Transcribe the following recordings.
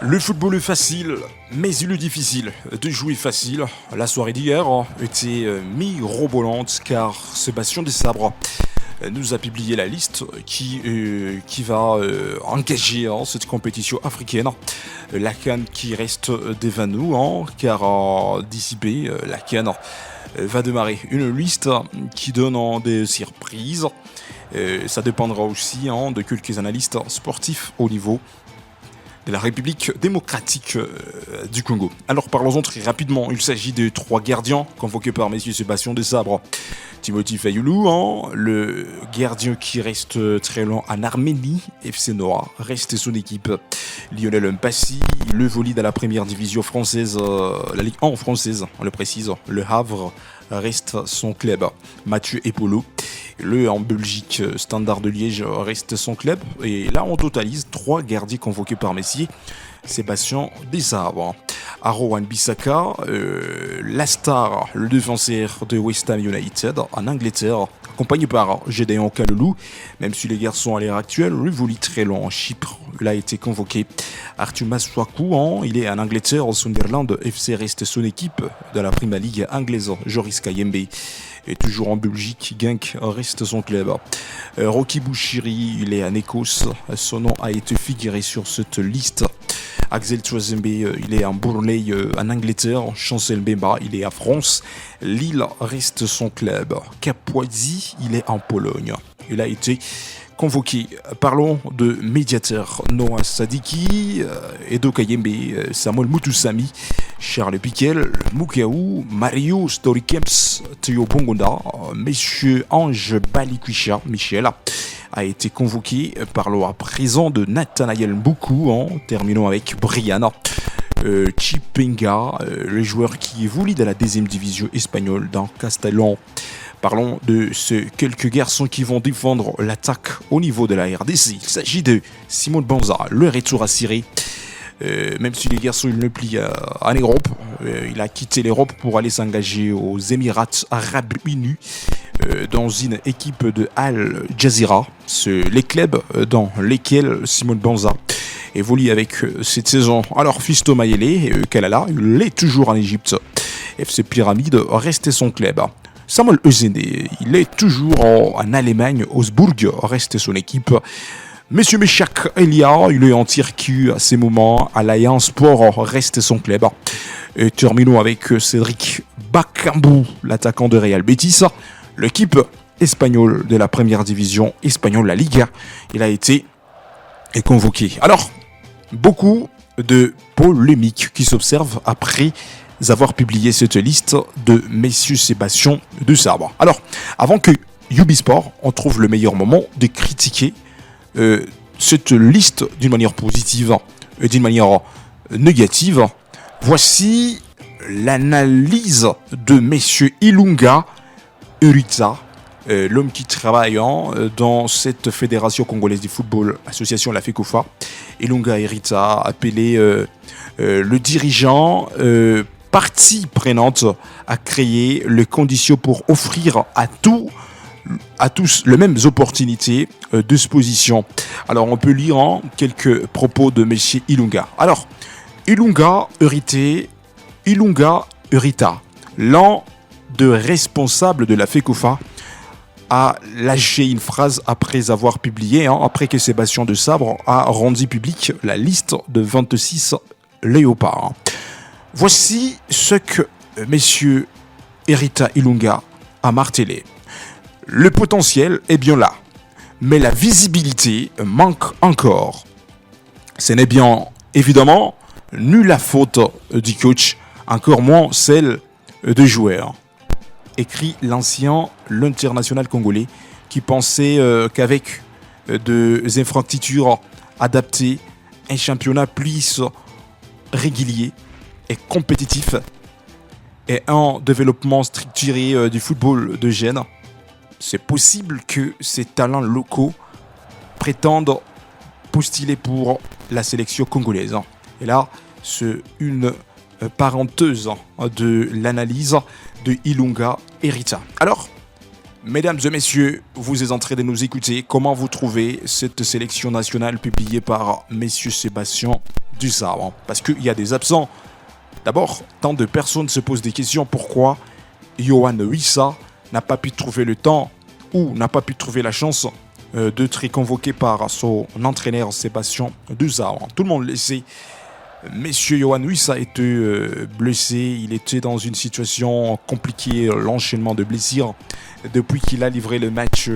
Le football est facile, mais il est difficile de jouer facile. La soirée d'hier était mirobolante car Sébastien Desabre nous a publié la liste qui va engager cette compétition africaine. La CAN qui reste devant nous car d'ici peu, la CAN va démarrer une liste qui donne des surprises. Ça dépendra aussi de quelques analystes sportifs au niveau de la République démocratique du Congo. Alors parlons-en très rapidement. Il s'agit de 3 gardiens convoqués par M. Sébastien Desabre. Timothy Fayulu, le gardien qui reste très long en Arménie, FC Noah, reste son équipe. Lionel Mpassi, le volley de la première division française, la Ligue 1 française, on le précise, le Havre reste son club. Mathieu Epolo, le en Belgique Standard de Liège reste son club. Et là on totalise 3 gardiens convoqués par Messier Sébastien Desabre. Aro Wan-Bissaka, la star, le défenseur de West Ham United en Angleterre, accompagné par Gédéon Kalulu. Même si les garçons à l'heure actuelle, le volley très long en Chypre, il a été convoqué. Arthur Masuaku, il est en Angleterre, au Sunderland FC reste son équipe de la Premier League anglaise. Joris Kayembe est toujours en Belgique, Genk reste son club. Rocky Bouchiri, il est en Écosse, son nom a été figuré sur cette liste. Axel Twazembe, il est en Burnley en Angleterre. Chancel Mbemba, il est à France. Lille reste son club. Capoisi, il est en Pologne. Il a été convoqué. Parlons de médiateurs. Noah Sadiki, Edo Kayembe, Samuel Mutusami, Charles Piquel, Mukaou, Mario Storikems, Théo Bongonda, Monsieur Ange Balikwisha, Michel, a été convoqué par le présent de Nathanael Mboukou, terminons avec Brian Chipenga, le joueur qui évolue dans la deuxième division espagnole dans Castellón. Parlons de ces quelques garçons qui vont défendre l'attaque au niveau de la RDC. Il s'agit de Simon Banza, le retour à Syrie. Même si les garçons il ne plient en Europe, il a quitté l'Europe pour aller s'engager aux Émirats Arabes Unis dans une équipe de Al Jazeera. C'est les clubs dans lesquels Simon Banza évolue avec cette saison. Alors Fisto Mayele, Kalala, il est toujours en Égypte. FC Pyramide reste son club. Samuel Euzene, il est toujours en Allemagne, Augsbourg reste son équipe. Monsieur Meshak Elia, il est en Turquie à ces moments. Alliance Sport reste son club. Et terminons avec Cédric Bakambu, l'attaquant de Real Betis. L'équipe espagnole de la première division espagnole, la Liga, il a été convoqué. Alors, beaucoup de polémiques qui s'observent après avoir publié cette liste de messieurs Sébastien Desabre. Alors, avant que Ubisport, on trouve le meilleur moment de critiquer cette liste d'une manière positive et d'une manière négative. Voici l'analyse de messieurs Ilunga Urita, l'homme qui travaille dans cette fédération congolaise du football, association la FECOFA. Ilunga Urita, appelé le dirigeant partie prenante à créer les conditions pour offrir à tous les mêmes opportunités de exposition. Alors on peut lire quelques propos de M. Ilunga. Alors, Ilunga Urita, l'un des responsables de la FECOFA, a lâché une phrase après avoir publié, après que Sébastien Desabre a rendu public la liste de 26 léopards. Voici ce que M. Urita Ilunga a martelé. Le potentiel est bien là, mais la visibilité manque encore. Ce n'est bien évidemment nulle la faute du coach, encore moins celle des joueurs. Écrit l'international congolais qui pensait qu'avec des infrastructures adaptées, un championnat plus régulier et compétitif et un développement structuré du football de jeunes, c'est possible que ces talents locaux prétendent postuler pour la sélection congolaise. Et là, c'est une parenthèse de l'analyse de Ilunga Urita. Alors, mesdames et messieurs, vous êtes en train de nous écouter. Comment vous trouvez cette sélection nationale publiée par messieurs Sébastien du sabre. Parce qu'il y a des absents. D'abord, tant de personnes se posent des questions pourquoi Yohan Wissa n'a pas pu trouver le temps ou n'a pas pu trouver la chance d'être convoqué par son entraîneur Sébastien Desabre. Tout le monde le sait. Monsieur Yohan Wissa était blessé, il était dans une situation compliquée, l'enchaînement de blessures, depuis qu'il a livré le match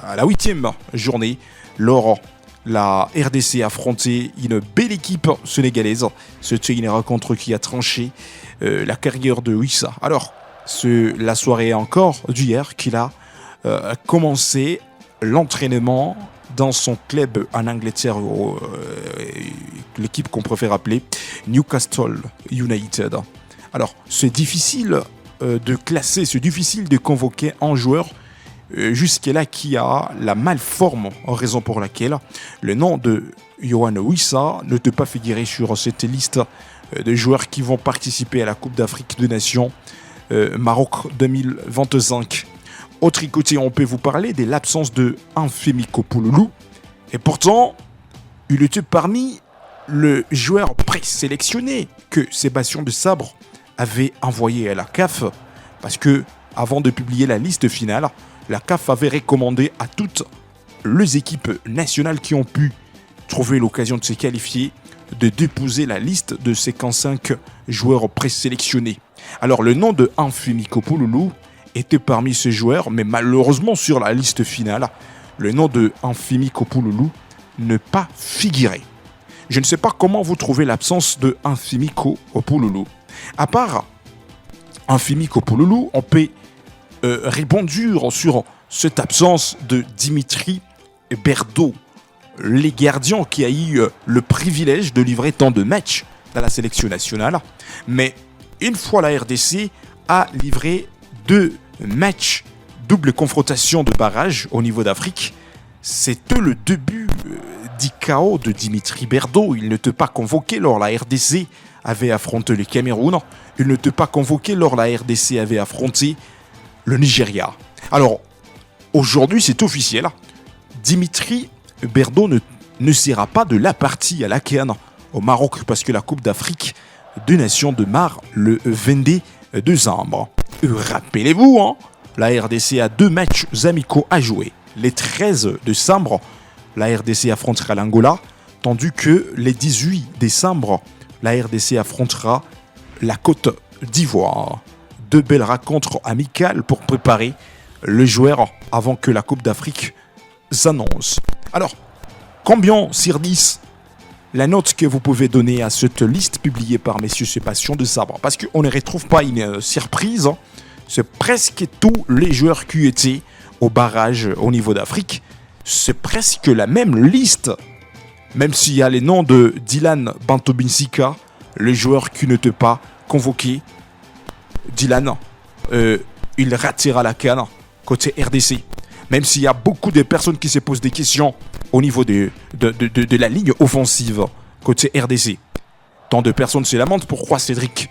à la 8e journée, lors la RDC affrontait une belle équipe sénégalaise. C'était une rencontre qui a tranché la carrière de Wissa. Alors, c'est la soirée encore d'hier qu'il a commencé l'entraînement dans son club en Angleterre, l'équipe qu'on préfère appeler Newcastle United. Alors, c'est difficile de classer, c'est difficile de convoquer un joueur jusque-là qui a la malforme, raison pour laquelle le nom de Yohan Wissa ne peut pas figurer sur cette liste de joueurs qui vont participer à la Coupe d'Afrique des Nations Maroc 2025. Autre côté, on peut vous parler de l'absence de Anfemi Kopouloulou. Et pourtant, il était parmi les joueurs présélectionnés que Sébastien Desabre avait envoyé à la CAF. Parce que, avant de publier la liste finale, la CAF avait recommandé à toutes les équipes nationales qui ont pu trouver l'occasion de se qualifier de déposer la liste de 55 joueurs présélectionnés. Alors, le nom de Anfemi Kopouloulou était parmi ces joueurs, mais malheureusement sur la liste finale, le nom de Anfemi Kopouloulou ne pas figurer. Je ne sais pas comment vous trouvez l'absence de Anfemi Kopouloulou. À part Anfemi Kopouloulou, on peut répondre sur cette absence de Dimitri Berdo, les gardiens qui a eu le privilège de livrer tant de matchs dans la sélection nationale. Mais une fois la RDC a livré 2 matchs double confrontation de barrage au niveau d'Afrique, c'était le début du chaos de Dimitri Berdo. Il ne t'est pas convoqué lors la RDC avait affronté le Cameroun. Il ne t'est pas convoqué lors la RDC avait affronté le Nigeria. Alors, aujourd'hui, c'est officiel. Dimitri Berdo ne sera pas de la partie à la CAN au Maroc parce que la Coupe d'Afrique des Nations démarre le 22 décembre. Rappelez-vous, la RDC a 2 matchs amicaux à jouer. Les 13 décembre, la RDC affrontera l'Angola, tandis que les 18 décembre, la RDC affrontera la Côte d'Ivoire. 2 belles rencontres amicales pour préparer le joueur avant que la Coupe d'Afrique s'annonce. Alors, combien sur 10 la note que vous pouvez donner à cette liste publiée par M. Sébastien Desabre? Parce qu'on ne retrouve pas une surprise. C'est presque tous les joueurs qui étaient au barrage au niveau d'Afrique. C'est presque la même liste. Même s'il y a les noms de Dylan Bantobinsika, le joueur qui n'était pas convoqué. Dylan, il ratera la CAN côté RDC. Même s'il y a beaucoup de personnes qui se posent des questions au niveau de la ligne offensive côté RDC. Tant de personnes se lamentent pourquoi Cédric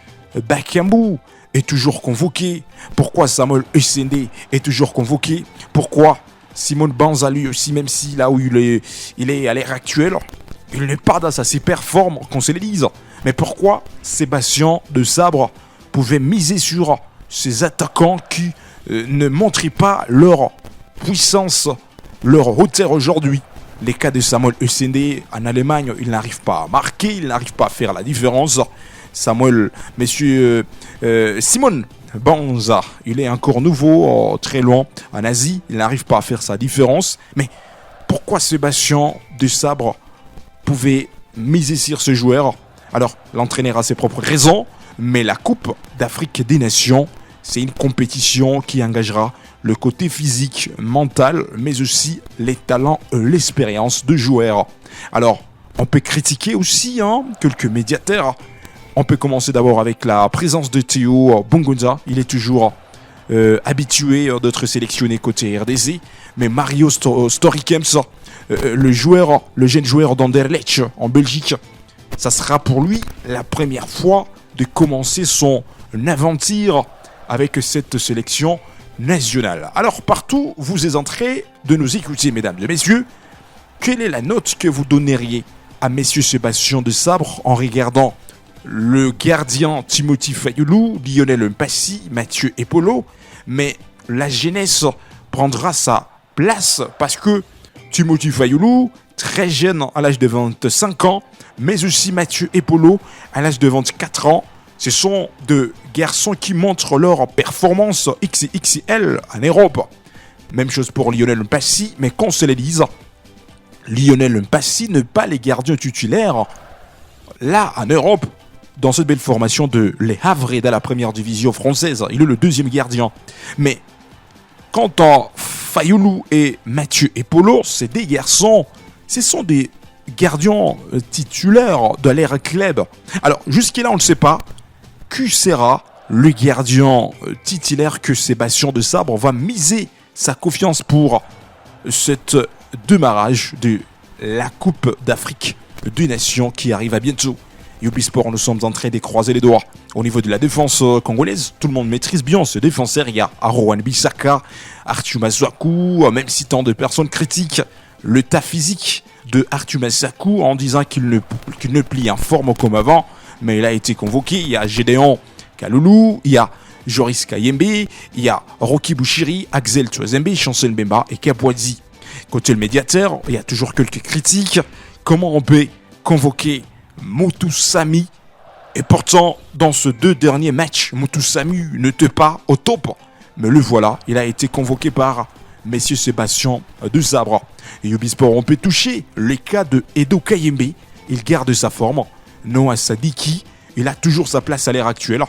Bakambu est toujours convoqué, pourquoi Samuel Essende est toujours convoqué, pourquoi Simon Banza lui aussi, même si là où il est à l'heure actuelle, il n'est pas dans sa super forme, qu'on se le dise. Mais pourquoi Sébastien Desabre pouvait miser sur ces attaquants qui ne montraient pas leur puissance, leur hauteur aujourd'hui? Les cas de Samuel Essende en Allemagne, il n'arrive pas à marquer, il n'arrive pas à faire la différence. Simon Banza, il est encore nouveau, très loin en Asie, il n'arrive pas à faire sa différence. Mais pourquoi Sébastien Desabre pouvait miser sur ce joueur? Alors, l'entraîneur a ses propres raisons, mais la Coupe d'Afrique des Nations, c'est une compétition qui engagera le côté physique, mental, mais aussi les talents, l'expérience de joueurs. Alors, on peut critiquer aussi quelques médiateurs. On peut commencer d'abord avec la présence de Théo Bongonza. Il est toujours habitué d'être sélectionné côté RDC. Mais Mario Storikems, le jeune joueur d'Anderlecht en Belgique, ça sera pour lui la première fois de commencer son aventure avec cette sélection nationale. Alors partout, vous êtes en train de nous écouter, mesdames et messieurs. Quelle est la note que vous donneriez à messieurs Sébastien de Sabre en regardant le gardien Timothy Fayoulou, Lionel Mpassi, Mathieu Epolo, mais la jeunesse prendra sa place parce que Timothy Fayoulou, très jeune à l'âge de 25 ans, mais aussi Mathieu Epolo à l'âge de 24 ans, ce sont deux garçons qui montrent leur performance XXL en Europe. Même chose pour Lionel Mpassi, mais qu'on se les dise, Lionel Mpassi n'est pas les gardiens titulaires là en Europe. Dans cette belle formation de Les Havre dans la première division française, il est le deuxième gardien. Mais quant à Fayoulou et Mathieu Epolo, c'est des garçons, ce sont des gardiens titulaires de l'ère club. Alors jusqu'à là, on ne sait pas qui sera le gardien titulaire que Sébastien de Sabre va miser sa confiance pour cet démarrage de la Coupe d'Afrique des Nations qui arrive à bientôt. Ubisport, nous sommes en train de croiser les doigts. Au niveau de la défense congolaise, tout le monde maîtrise bien ce défenseur. Il y a Arowan Bissaka, Arthur Masaku, même si tant de personnes critiquent le tas physique de Arthur Masaku en disant qu'il ne plie en forme comme avant. Mais il a été convoqué. Il y a Gédéon Kaloulou, il y a Joris Kayembe, il y a Rocky Bouchiri, Axel Tuazembe, Chancel Mbemba et Kabouadzi. Côté le médiateur, il y a toujours quelques critiques. Comment on peut convoquer Moutou Sami et pourtant dans ce deux derniers matchs, Moutou Sami n'était pas au top. Mais le voilà, il a été convoqué par messieurs Sébastien de Sabre. Et Ubisport, on peut toucher les cas de Edo Kayembe. Il garde sa forme. Noah Sadiki, il a toujours sa place à l'heure actuelle.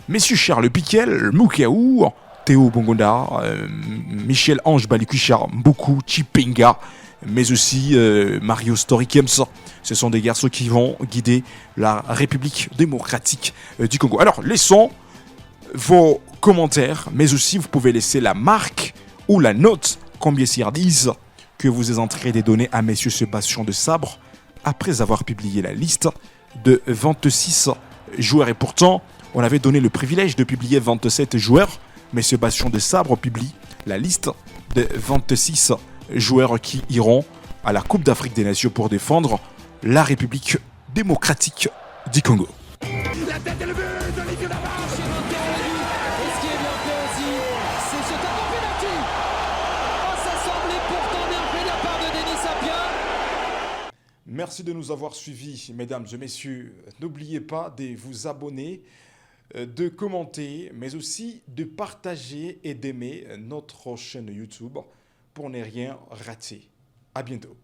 Messieurs Charles Piquel, Moukaou, Théo Bongonda, Michel Ange Balikuchar, Mboukou, Chipenga, mais aussi Mario Storikems. Ce sont des garçons qui vont guider la République démocratique du Congo. Alors, laissons vos commentaires, mais aussi vous pouvez laisser la marque ou la note, combien s'y disent que vous êtes en train de donner à messieurs Sébastien de Sabre après avoir publié la liste de 26 joueurs. Et pourtant, on avait donné le privilège de publier 27 joueurs, mais Sébastien de Sabre publie la liste de 26 joueurs qui iront à la Coupe d'Afrique des Nations pour défendre la République démocratique du Congo. La tête et le but de Olivier Navarre. Et ce qui est bien fait aussi, c'est ce tableau penalty. Oh, ça semblait pourtant bien fait de la part de Denis Sapien. Merci de nous avoir suivis, mesdames et messieurs. N'oubliez pas de vous abonner, de commenter, mais aussi de partager et d'aimer notre chaîne YouTube pour ne rien rater. À bientôt.